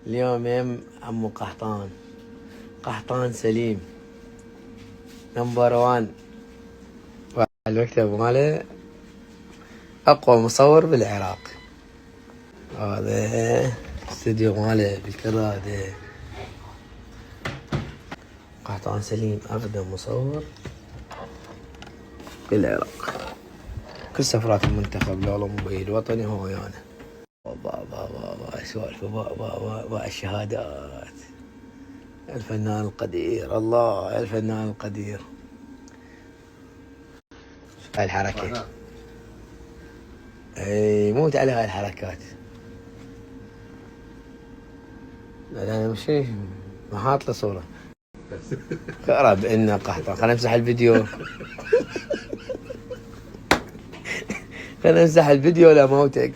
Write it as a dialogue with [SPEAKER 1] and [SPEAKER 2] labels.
[SPEAKER 1] اليوم يم عمو قحطان، قحطان سليم نمبر 1 المكتب ماله اقوى مصور بالعراق. هذا استوديو ماله بالكرادة. قحطان سليم اقدم مصور بالعراق. كل سفرات المنتخب الاولمبي الوطني هو ويانا. بابا سوالف بابا الشهادات. الفنان القدير، الله الفنان القدير. هاي الحركة اي موت على هاي الحركات. لا مش ما حاط له صورة. قرب إنه قحطان. خلينا نمسح الفيديو. خلينا نمسح الفيديو لا موتك.